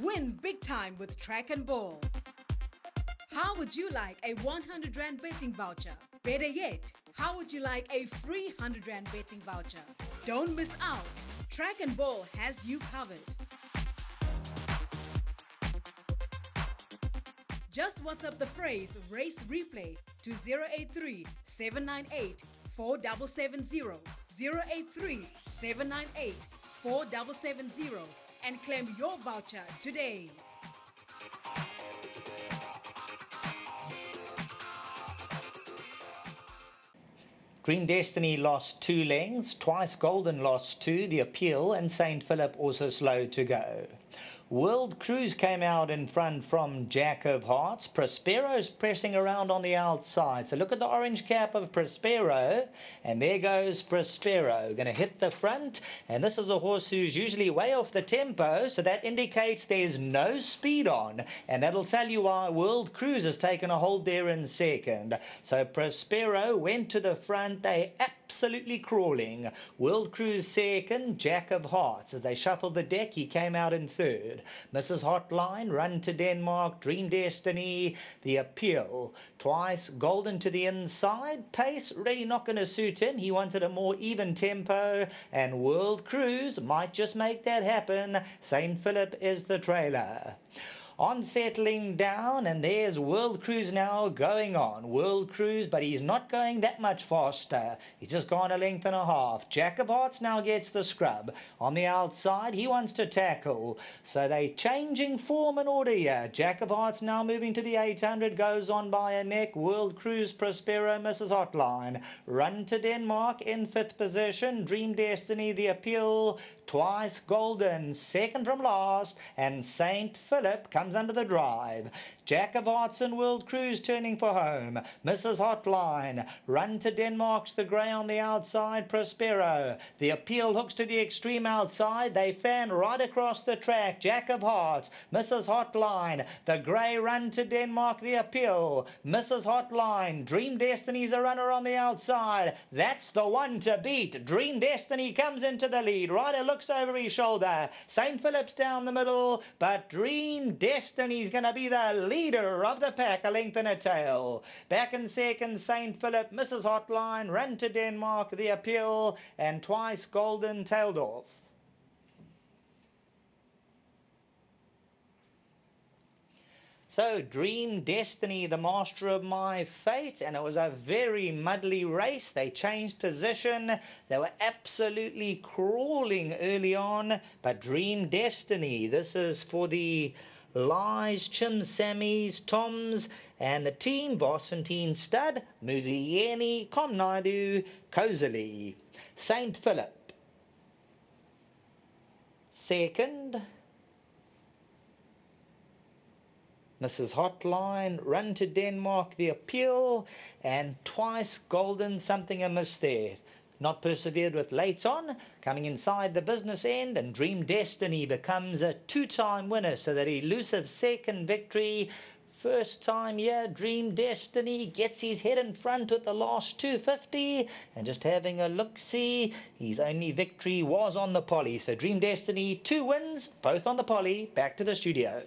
Win big time with Track and Ball. How would you like a 100 Rand betting voucher? Better yet, how would you like a free 100 Rand betting voucher? Don't miss out. Track and Ball has you covered. Just WhatsApp the phrase Race Replay to 083 798 4770, 083 798 4770 and claim your voucher today. Dream Destiny lost 2 lengths, Twice Golden lost 2, the Appeal and St. Philip also slow to go. World Cruise came out in front from Jack of Hearts. Prospero's pressing around on the outside. So look at the orange cap of Prospero. And there goes Prospero. Going to hit the front. And this is a horse who's usually way off the tempo. So that indicates there's no speed on. And that'll tell you why World Cruise has taken a hold there in second. So Prospero went to the front. They absolutely crawling. World Cruise second. Jack of Hearts. As they shuffled the deck, he came out in third. Mrs. Hotline, Run to Denmark, Dream Destiny, the Appeal. Twice Golden to the inside. Pace really not going to suit him. He wanted a more even tempo. And World Cruise might just make that happen. St. Philip is the trailer. On settling down, and there's World Cruise now going on. World Cruise, but he's not going that much faster. He's just gone a length and a half. Jack of Hearts now gets the scrub. On the outside, he wants to tackle. So they changing form and order here. Jack of Hearts now moving to the 800, goes on by a neck. World Cruise, Prospero, Mrs. Hotline. Run to Denmark in 5th position. Dream Destiny, the Appeal. Twice Golden, second from last. And St. Philip comes under the drive. Jack of Hearts and World Cruise turning for home. Mrs. Hotline. Run to Denmark's the grey on the outside. Prospero. The Appeal hooks to the extreme outside. They fan right across the track. Jack of Hearts. Mrs. Hotline. The grey Run to Denmark. The Appeal. Mrs. Hotline. Dream Destiny's a runner on the outside. That's the one to beat. Dream Destiny comes into the lead. Rider looks over his shoulder. St. Philip's down the middle, but Dream Destiny's going to be the leader of the pack, a length and a tail. Back in second, St. Philip, Mrs. Hotline, Run to Denmark, the Appeal, and Twice Golden tailed off. So, Dream Destiny, the master of my fate, and it was a very muddly race. They changed position. They were absolutely crawling early on, but Dream Destiny, this is for the Lies, Chim Sammys, Toms, and the team, Vosfontein Stud, Muzieni, Comnaidu, Kozali. St. Philip, second. Mrs. Hotline, Run to Denmark, the Appeal, and Twice Golden, something amiss there. Not persevered with late on, coming inside the business end, and Dream Destiny becomes a 2-time winner, so that elusive second victory. First time here, Dream Destiny gets his head in front with the last 250, and just having a look-see, his only victory was on the poly. So Dream Destiny, 2 wins, both on the poly. Back to the studio.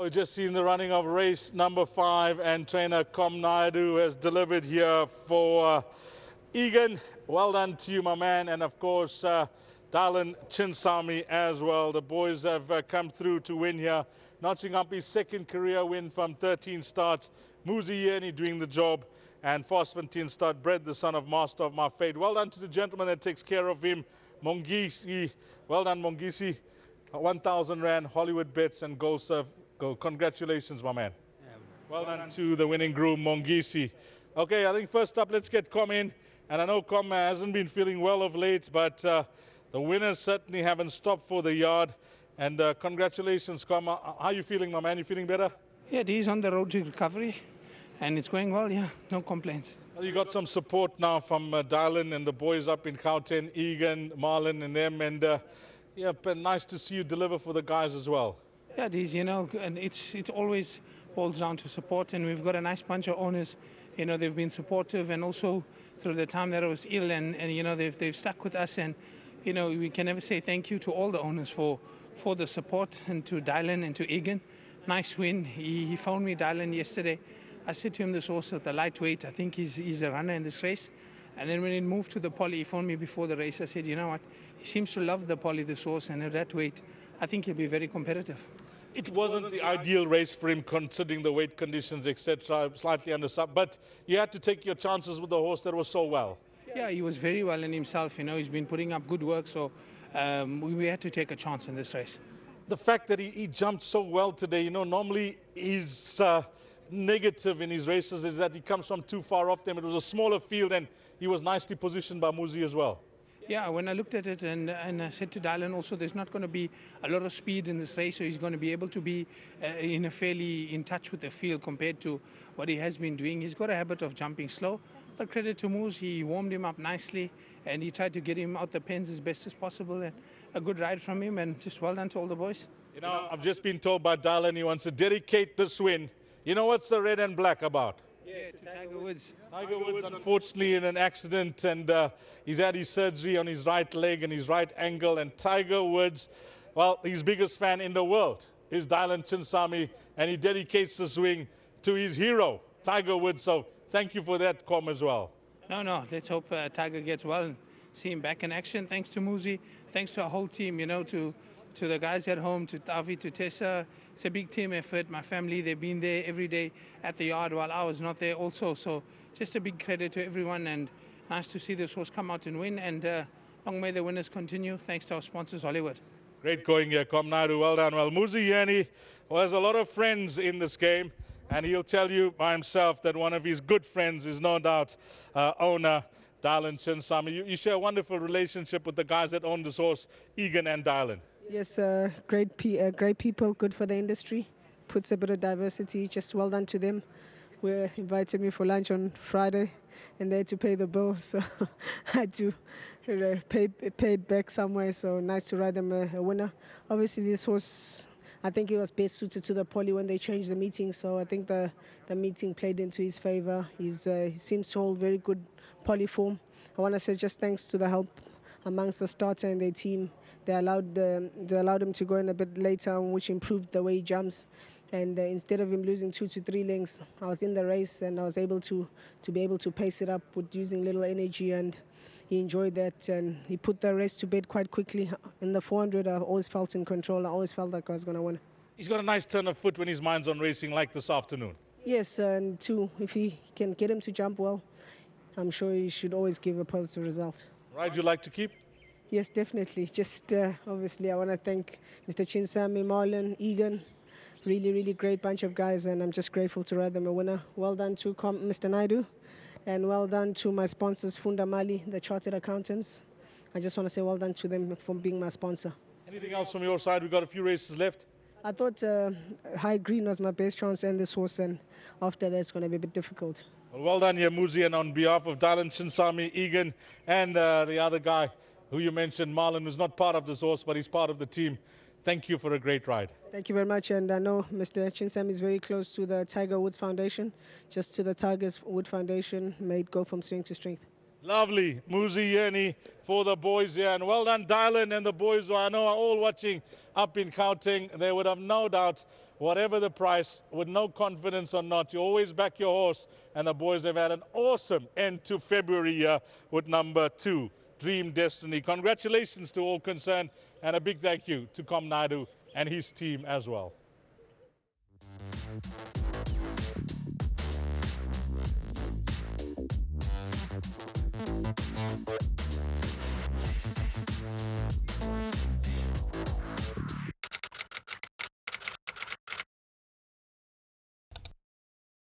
We've just seen the running of race number 5, and trainer Comnaidu has delivered here for Egan. Well done to you, my man, and of course Darlin Chinsami as well. The boys have come through to win here, notching up his 2nd career win from 13 starts. Muzieni doing the job, and Vosfontein Stud Bred, the son of Master of My Fate. Well done to the gentleman that takes care of him, Mongisi. Well done, Mongisi. 1,000 Rand, Hollywoodbets and GoldCircleRacing. Congratulations, my man. Yeah, well done to the winning groom, Mongisi. Okay, I think first up, let's get Com in. And I know Com hasn't been feeling well of late, but the winners certainly haven't stopped for the yard. And congratulations, Com. How are you feeling, my man? You feeling better? Yeah, he's on the road to recovery, and it's going well, yeah, no complaints. Well, you got some support now from Dylan and the boys up in Gauteng, Egan, Marlon and them. And yeah, but nice to see you deliver for the guys as well. Yeah, it is, and it always boils down to support, and we've got a nice bunch of owners. They've been supportive, and also through the time that I was ill, and they've stuck with us, and we can never say thank you to all the owners for the support, and to Dylan and to Egan. Nice win. He phoned me, Dylan, yesterday. I said to him, this horse at the lightweight, I think he's a runner in this race. And then when it moved to the poly, he phoned me before the race. I said, you know what, he seems to love the poly, this horse, and at that weight, I think he'll be very competitive. It wasn't the ideal race for him considering the weight conditions, etc., slightly undersized, but you had to take your chances with the horse that was so well. Yeah, he was very well in himself. He's been putting up good work, so we had to take a chance in this race. The fact that he jumped so well today, normally he's negative in his races is that he comes from too far off them. It was a smaller field and he was nicely positioned by Muzi as well. Yeah, when I looked at it and I said to Dylan also, there's not going to be a lot of speed in this race, so he's going to be able to be fairly in touch with the field compared to what he has been doing. He's got a habit of jumping slow, but credit to Moose, he warmed him up nicely and he tried to get him out the pens as best as possible, and a good ride from him, and just well done to all the boys. I've just been told by Dylan he wants to dedicate this win. What's the red and black about? Yeah, to Tiger Woods. Tiger Woods, unfortunately, in an accident, and he's had his surgery on his right leg and his right ankle. And Tiger Woods, well, his biggest fan in the world is Dylan Chinsami, and he dedicates this win to his hero, Tiger Woods. So thank you for that, Com, as well. No, let's hope Tiger gets well and see him back in action. Thanks to Muzi, thanks to our whole team, to the guys at home, to Tavi, to Tessa. It's a big team effort. My family, they've been there every day at the yard while I was not there also. So just a big credit to everyone, and nice to see this horse come out and win. And long may the winners continue. Thanks to our sponsors, Hollywood. Great going here, Com Naidu. Well done. Well, Muzi Yeni has a lot of friends in this game, and he'll tell you by himself that one of his good friends is no doubt owner Dylan Chinsami. You share a wonderful relationship with the guys that own this horse, Egan and Dylan. Yes, great people, good for the industry, puts a bit of diversity, just well done to them. They invited me for lunch on Friday and they had to pay the bill, so I had to pay it back somewhere, so nice to ride them a winner. Obviously this horse, I think he was best suited to the poly when they changed the meeting, so I think the meeting played into his favor. He seems to hold very good poly form. I want to say just thanks to the help amongst the starter and their team. They allowed him to go in a bit later, which improved the way he jumps. And instead of him losing 2 to 3 lengths, I was in the race and I was able to pace it up with using little energy, and he enjoyed that and he put the race to bed quite quickly. In the 400, I always felt in control. I always felt like I was going to win. He's got a nice turn of foot when his mind's on racing, like this afternoon. Yes, and too, if he can get him to jump well, I'm sure he should always give a positive result. Ride you like to keep? Yes, definitely. Just obviously, I want to thank Mr. Chinsami, Marlon, Egan. Really, really great bunch of guys, and I'm just grateful to ride them a winner. Well done to Mr. Naidu, and well done to my sponsors, Funda Mali, the chartered accountants. I just want to say well done to them for being my sponsor. Anything else from your side? We've got a few races left. I thought High Green was my best chance in this horse, and after that it's going to be a bit difficult. Well done here, Muzi, and on behalf of Dylan Chinsami, Egan, and the other guy who you mentioned, Marlon, who's not part of this horse, but he's part of the team. Thank you for a great ride. Thank you very much, and I know Mr. Chinsami is very close to the Tiger Woods Foundation, just to the Tiger Woods Foundation, may it go from strength to strength. Lovely, Muzi Yeni for the boys here, and well done, Dylan, and the boys who I know are all watching up in Gauteng. They would have no doubt, whatever the price, with no confidence or not, you always back your horse, and the boys have had an awesome end to February here with number 2. Dream Destiny. Congratulations to all concerned, and a big thank you to Com Naidu and his team as well.